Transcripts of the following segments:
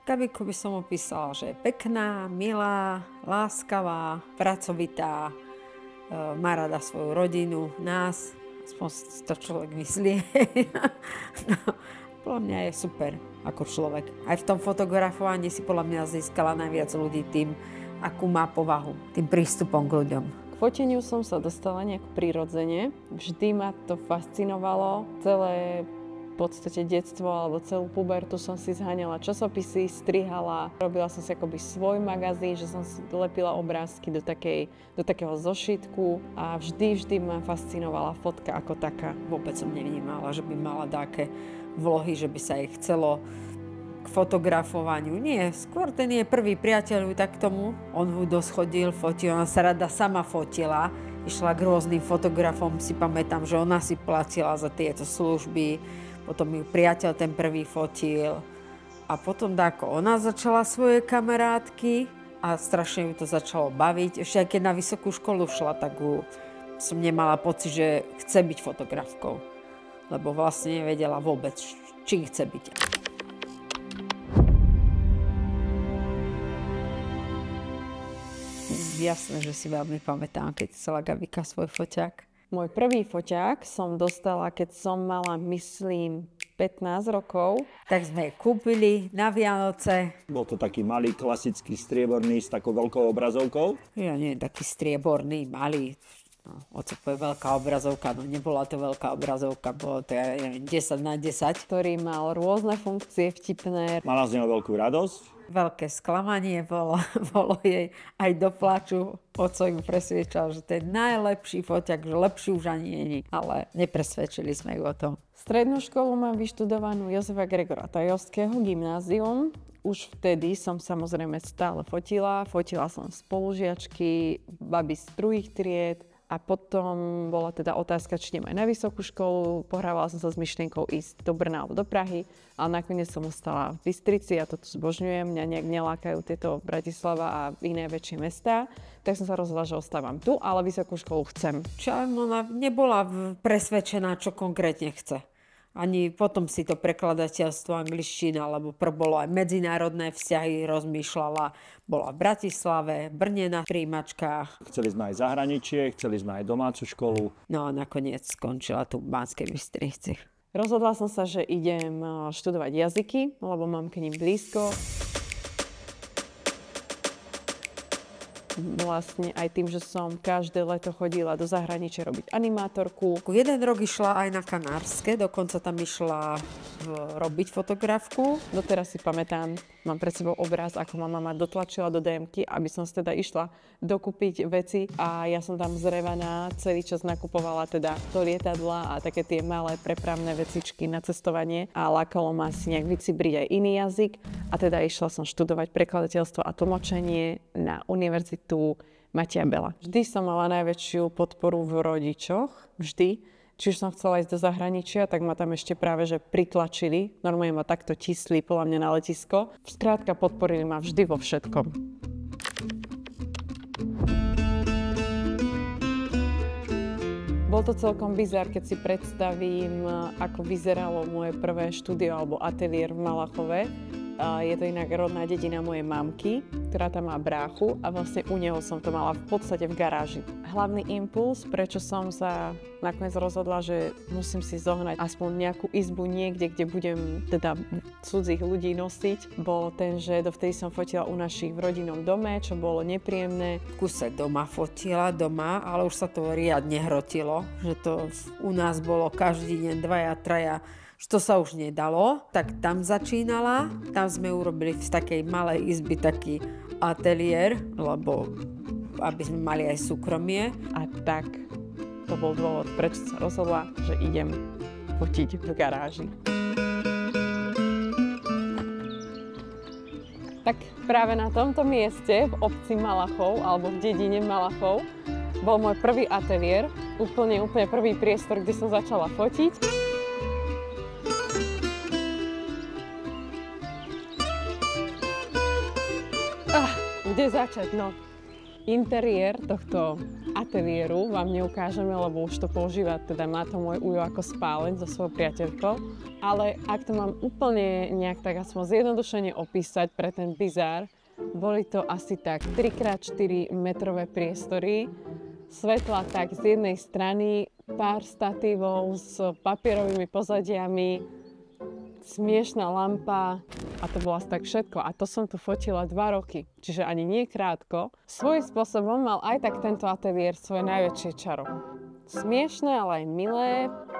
Gabiku by som opísala, že je pekná, milá, láskavá, pracovitá, má rada svoju rodinu, nás, aspoň to človek myslí. No, podľa mňa je super ako človek. Aj v tom fotografovaní si podľa mňa získala najviac ľudí tým, akú má povahu, tým prístupom k ľuďom. K foteniu som sa dostala nejak prirodzene. Vždy ma to fascinovalo. Celé v podstate detstvo alebo celú pubertu som si zháňala časopisy, strihala. Robila som si akoby svoj magazín, že som si lepila obrázky do takého zošitku a vždy ma fascinovala fotka ako taká. Vôbec som nevnímala, že by mala také vlohy, že by sa jej chcelo k fotografovaniu. Nie, skôr ten je prvý priateľ ju tak tomu. On ju doschodil, fotil, ona sa rada sama fotila. Išla k rôznym fotografom, si pamätám, že ona si platila za tieto služby. Potom ju priateľ ten prvý fotil. A potom dáko ona začala svoje kamarátky a strašne ju to začalo baviť. Ešte aj keď na vysokú školu šla, tak som nemala pocit, že chce byť fotografkou. Lebo vlastne nevedela vôbec, čím chce byť. Jasné, že si veľmi pamätám, keď chcela Gabika svoj foťák. Môj prvý foťák som dostala, keď som mala, myslím, 15 rokov. Tak sme kúpili na Vianoce. Bol to taký malý, klasický strieborný s takou veľkou obrazovkou. Ja nie, taký strieborný, malý. No, oco povie veľká obrazovka, no nebola to veľká obrazovka, bolo to, ja neviem, 10x10. Ktorý mal rôzne funkcie vtipné. Mala z neho veľkú radosť. Veľké sklamanie bolo jej aj do plaču. Oco ju presviečal, že to je najlepší foťak, že lepší už ani není. Ale nepresvedčili sme ju o tom. Strednú školu mám vyštudovanú Jozefa Gregora Tajovského gymnázium. Už vtedy som samozrejme stále fotila. Fotila som spolužiačky, baby z druhých tried. A potom bola teda otázka, či idem aj na vysokú školu. Pohrávala som sa s myšlienkou ísť do Brna alebo do Prahy. Ale nakoniec som ostala v Bystrici, ja to tu zbožňujem. Mňa nejak nelákajú tieto Bratislava a iné väčšie mestá. Tak som sa rozhodla, že ostávam tu, ale vysokú školu chcem. Čo ona nebola presvedčená, čo konkrétne chce. Ani potom si to prekladateľstvo angličtina, lebo bolo aj medzinárodné vzťahy, rozmýšľala. Bola v Bratislave, Brne na prijímačkách. Chceli sme aj zahraničie, chceli sme aj domácu školu. No a nakoniec skončila tu v Banskej Bystrici. Rozhodla som sa, že idem študovať jazyky, lebo mám k nim blízko. Vlastne aj tým, že som každé leto chodila do zahraničia robiť animátorku. Jeden rok išla aj na Kanárske, dokonca tam išla robiť fotografku. Doteraz si pamätám, mám pred sebou obraz, ako ma mama dotlačila do DM-ky, aby som teda išla dokúpiť veci a ja som tam zrevaná, celý čas nakupovala teda do lietadla a také tie malé prepravné vecičky na cestovanie a lákalo ma si nejak vycibriť aj iný jazyk a teda išla som študovať prekladateľstvo a tlmočenie na univerzitu Mateja Bela. Vždy som mala najväčšiu podporu v rodičoch, vždy. Či už som chcela ísť do zahraničia, tak ma tam ešte práve že pritlačili. Normálne ma takto tisli podľa mňa na letisko. Skrátka podporili ma vždy vo všetkom. Bol to celkom bizár, keď si predstavím, ako vyzeralo moje prvé štúdio alebo ateliér v Malachove. Je to inak rodná dedina mojej mamky, ktorá tam má bráchu a vlastne u neho som to mala v podstate v garáži. Hlavný impuls, prečo som sa nakoniec rozhodla, že musím si zohnať aspoň nejakú izbu niekde, kde budem teda cudzích ľudí nosiť, bol ten, že dovtedy som fotila u našich v rodinnom dome, čo bolo nepríjemné. V kuse doma fotila, ale už sa to riadne hrotilo, že to u nás bolo každý deň 2-3, že to sa už nedalo, tak tam začínala. Tam sme urobili v takej malej izby taký ateliér, lebo aby sme mali aj súkromie. A tak to bol dôvod, prečo sa rozhodla, že idem fotiť v garáži. Tak práve na tomto mieste, v obci Malachov, alebo v dedine Malachov, bol môj prvý ateliér, úplne prvý priestor, kde som začala fotiť. Kde začať, no? Interiér tohto ateliéru vám neukážeme, lebo už to používa, teda má to môj ujo ako spáleň so svojou priateľkou. Ale ak to mám úplne nejak tak aspoň zjednodušene opísať pre ten bizár, boli to asi tak 3x4 metrové priestory, svetla tak z jednej strany, pár statívov s papierovými pozadiami, smiešná lampa a to bolo asi tak všetko. A to som tu fotila 2 roky, čiže ani nie krátko. Svojím spôsobom mal aj tak tento ateliér svoje najväčšie čaro. Smiešné, ale aj milé,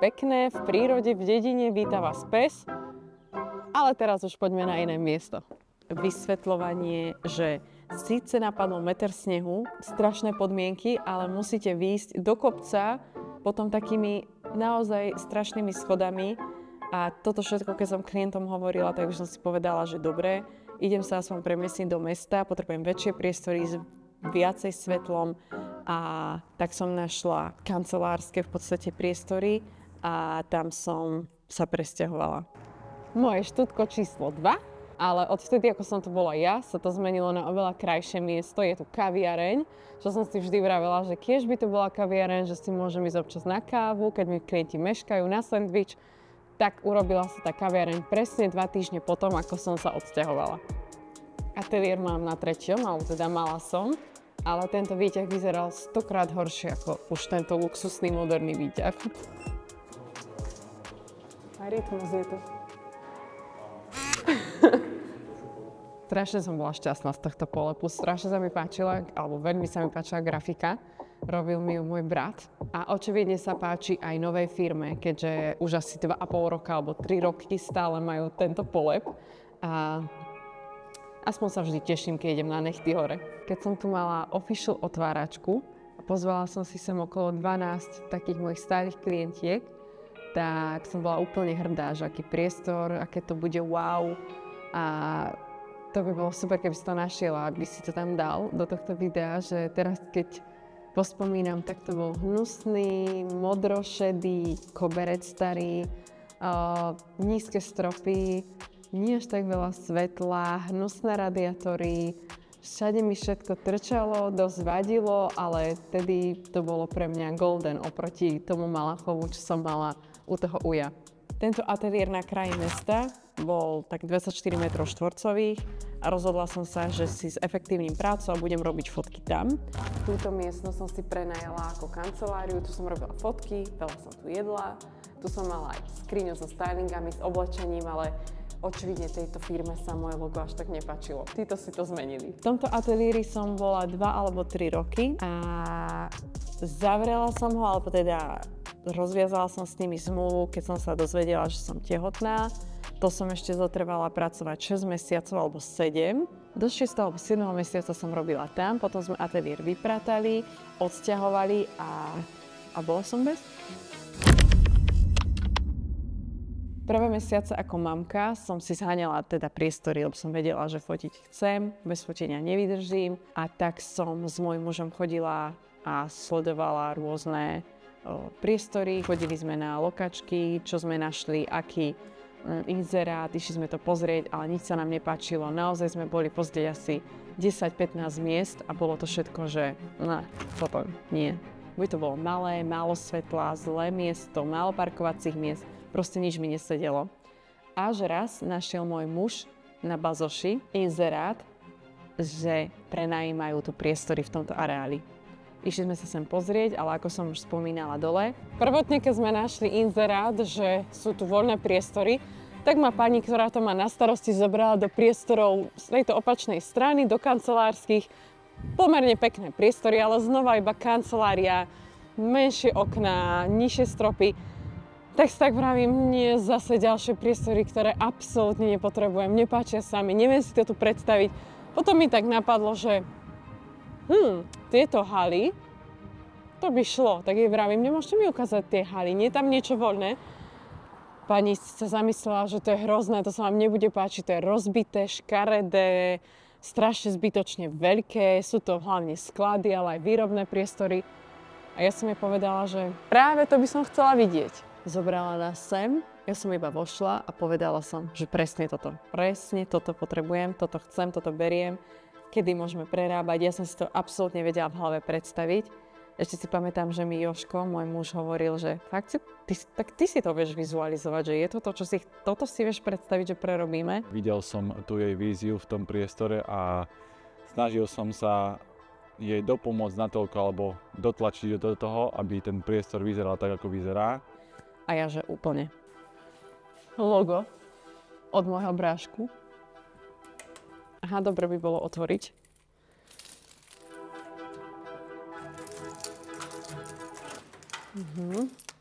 pekné, v prírode, v dedine, víta vás pes. Ale teraz už poďme na iné miesto. Vysvetľovanie, že síce napadol meter snehu, strašné podmienky, ale musíte výjsť do kopca potom takými naozaj strašnými schodami. A toto všetko, keď som klientom hovorila, tak už som si povedala, že dobre, idem sa aspoň premiestniť do mesta, potrebujem väčšie priestory s viacej svetlom a tak som našla kancelárske v podstate priestory a tam som sa presťahovala. Moje štúdko číslo 2, ale odvtedy, ako som tu bola ja, sa to zmenilo na oveľa krajšie miesto. Je tu kaviareň, čo som si vždy vravela, že kiež by tu bola kaviareň, že si môžem ísť občas na kávu, keď mi klienti meškajú na sendvič. Tak urobila sa tá kaviareň presne 2 týždne potom, ako som sa odsťahovala. Ateliér mám na 3., alebo teda mala som, ale tento výťah vyzeral 100-krát horšie ako už tento luxusný moderný výťah. A rytmus je tu. Strašne som bola šťastná z tohto polepu, strašne sa mi páčila, alebo veľmi sa mi páčila grafika. Robil mi ju môj brat a očividne sa páči aj novej firme, keďže už asi 2,5 roka alebo 3 roky stále majú tento polep a aspoň sa vždy teším, keď idem na Nechty hore. Keď som tu mala official otváračku a pozvala som si sem okolo 12 takých mojich starých klientiek, tak som bola úplne hrdá, že aký priestor, aké to bude wow a to by bolo super, keby si to našiel a aby si to tam dal do tohto videa, že teraz keď pospomínam, tak to bol hnusný, modrošedý koberec starý, nízke stropy, nie až tak veľa svetla, hnusné radiátory, všade mi všetko trčalo, dosť vadilo, ale vtedy to bolo pre mňa golden oproti tomu Malachovu, čo som mala u toho uja. Tento ateliér na kraji mesta bol tak 24 m štvorcových a rozhodla som sa, že si s efektívnym prácou a budem robiť fotky tam. Túto miestnosť som si prenajala ako kanceláriu, tu som robila fotky, veľa som tu jedla, tu som mala aj skriňu so stylingami, s oblečením, ale očividne tejto firme sa moje logo až tak nepáčilo. Títo si to zmenili. V tomto ateliéri som bola 2 alebo 3 roky a zavrela som ho, alebo teda rozviazala som s nimi zmluvu, keď som sa dozvedela, že som tehotná. To som ešte zotrvala pracovať 6 mesiacov alebo 7. Do 6. alebo 7. mesiaca som robila tam, potom sme ateliér vypratali, odsťahovali a bola som bez. Prvé mesiace ako mamka som si zháňala teda priestory, lebo som vedela, že fotiť chcem, bez fotenia nevydržím. A tak som s môjim mužom chodila a sledovala rôzne priestory. Chodili sme na lokačky, čo sme našli, aký inzerát, išli sme to pozrieť, ale nič sa nám nepáčilo. Naozaj sme boli pozrieť asi 10-15 miest a bolo to všetko, že potom nie. Buď to bolo malé, málo svetla, zlé miesto, málo parkovacích miest, proste nič mi nesedelo. Až raz našiel môj muž na Bazoši inzerát, že prenajímajú tu priestory v tomto areáli. Išli sme sa sem pozrieť, ale ako som už spomínala dole. Prvotne, keď sme našli inzerát, že sú tu voľné priestory, tak ma pani, ktorá to má na starosti, zobrala do priestorov z tejto opačnej strany, do kancelárskych. Pomerne pekné priestory, ale znova iba kancelária, menšie okná, nižšie stropy. Tak si tak vravím, nie, zase ďalšie priestory, ktoré absolútne nepotrebujem, nepáčia sa mi, neviem si to tu predstaviť. Potom mi tak napadlo, že tieto haly, to by šlo. Tak jej vravím, nemôžete mi ukázať tie haly, nie je tam niečo voľné? Pani sa zamyslela, že to je hrozné, to sa vám nebude páčiť, to je rozbité, škaredé, strašne zbytočne veľké, sú to hlavne sklady, ale aj výrobné priestory. A ja som jej povedala, že práve to by som chcela vidieť. Zobrala nás sem, ja som iba vošla a povedala som, že presne toto potrebujem, toto chcem, toto beriem. kedy môžeme prerábať. Ja som si to absolútne vedela v hlave predstaviť. Ešte si pamätám, že mi Jožko, môj muž, hovoril, že fakt ty si to vieš vizualizovať, že je to toto si vieš predstaviť, že prerobíme. Videl som tu jej víziu v tom priestore a snažil som sa jej dopomôcť natoľko alebo dotlačiť do toho, aby ten priestor vyzeral tak, ako vyzerá. A ja, že úplne. Logo od môjho brášku. Aha, dobre by bolo otvoriť.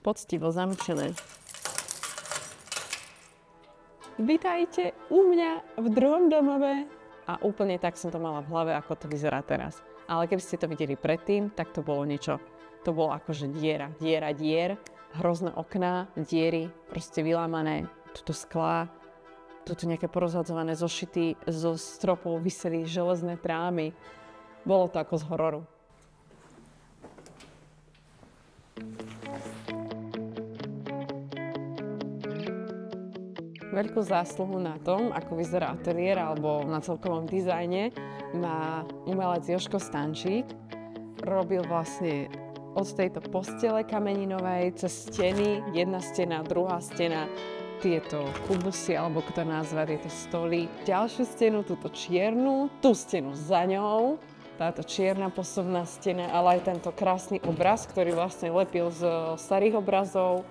Poctivo zamčené. Vítajte u mňa v druhom domove. A úplne tak som to mala v hlave, ako to vyzerá teraz. Ale keby ste to videli predtým, tak to bolo niečo. To bolo akože dier, hrozné okná, diery, proste vylámané, tuto sklá, tuto nejaké porozhadzované zošity, zo stropov viseli železné trámy. Bolo to ako z hororu. Veľkú zásluhu na tom, ako vyzerá ateliér alebo na celkovom dizajne, má umelec Jožko Stančík. Robil vlastne od tejto postele kameninovej cez steny, jedna stena, druhá stena, tieto kubusy, alebo kto nazva, tieto stoly. Ďalšiu stenu, túto čiernu, tú stenu za ňou, táto čierna posuvná stena, ale aj tento krásny obraz, ktorý vlastne lepil z starých obrazov.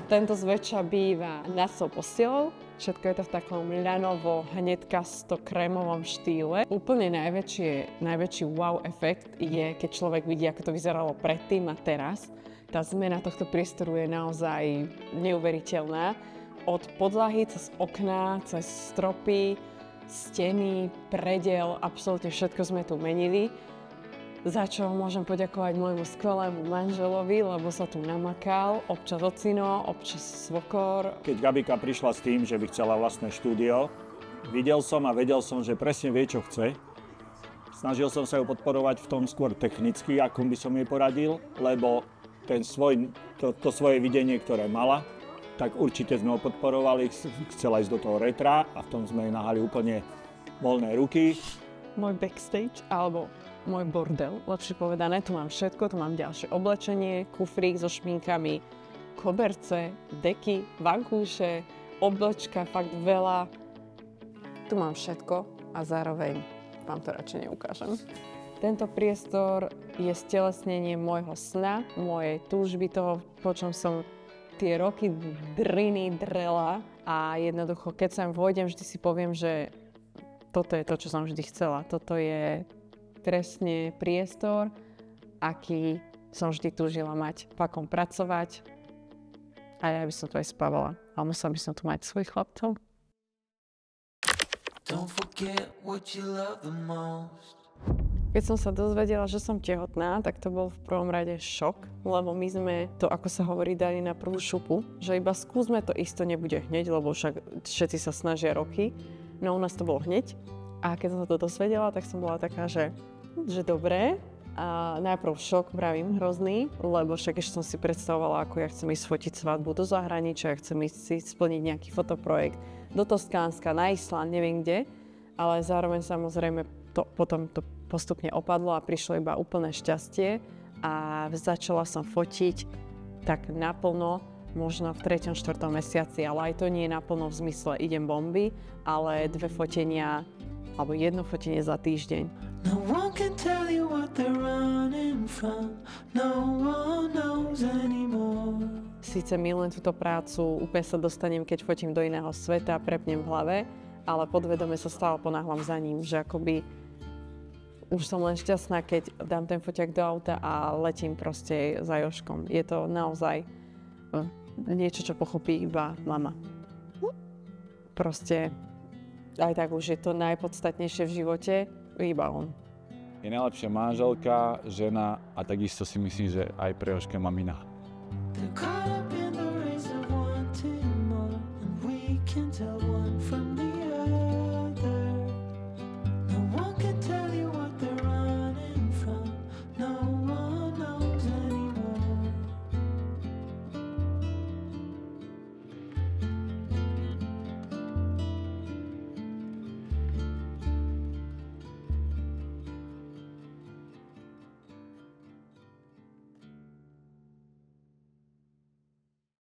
Tento zväčša býva nad tou postelou. Všetko je to v takom ľanovo-hnedkasto-krémovom štýle. Úplne najväčší wow efekt je, keď človek vidí, ako to vyzeralo predtým a teraz. Tá zmena tohto priestoru je naozaj neuveriteľná. Od podlahy cez okná, cez stropy, steny, predel, absolútne všetko sme tu menili. Za čo môžem poďakovať môjmu skvelému manželovi, lebo sa tu namakal, občas ocino, občas svokor. Keď Gabika prišla s tým, že by chcela vlastné štúdio, videl som a vedel som, že presne vie, čo chce. Snažil som sa ju podporovať v tom skôr technicky, ako by som jej poradil, lebo to svoje videnie, ktoré mala, tak určite sme ho podporovali, chcela ísť do toho retra a v tom sme jej nahali úplne voľné ruky. Môj backstage, alebo môj bordel, lepšie povedané, tu mám všetko, tu mám ďalšie oblečenie, kufrík so šminkami, koberce, deky, vankúše, oblečka, fakt veľa. Tu mám všetko a zároveň vám to radšej neukážem. Tento priestor je stelesnenie môjho sna, mojej túžby, toho, po čom som tie roky drela a jednoducho, keď sem vôjdem, vždy si poviem, že toto je to, čo som vždy chcela. Toto je presne priestor, aký som vždy túžila mať, v akom pracovať. A ja by som tu aj spávala. Ale musela by som tu mať svojich chlapcov. Keď som sa dozvedela, že som tehotná, tak to bol v prvom rade šok, lebo my sme to, ako sa hovorí, dali na prvú šupu, že iba skúsme, to isto nebude hneď, lebo však všetci sa snažia roky. No u nás to bolo hneď. A keď som sa to dozvedela, tak som bola taká, že dobré. A najprv šok, vravím, hrozný, lebo však ešte som si predstavovala, ako ja chcem ísť fotiť svadbu do zahraničia, chcem ísť si splniť nejaký fotoprojekt do Toskánska, na Island, neviem kde. Ale zároveň samozrejme potom to postupne opadlo a prišlo iba úplné šťastie a začala som fotiť tak naplno, možno v 3. 4. mesiaci, ale aj to nie je naplno v zmysle idem bomby, ale 2 fotenia alebo 1 fotenie za týždeň. No one can tell you what they're running from. No one knows anymore. Síce milujem túto prácu, úplne sa dostanem, keď fotím do iného sveta, prepnem v hlave, ale podvedome sa stále ponáhľam za ním, že akoby už som len šťastná, keď dám ten foťák do auta a letím proste za Jožkom. Je to naozaj niečo, čo pochopí iba mama. Proste aj tak už je to najpodstatnejšie v živote, iba on. Je najlepšia manželka, žena a takisto si myslím, že aj pre Jožka mamina. They're caught up in the race of wanting more, and we can tell one from the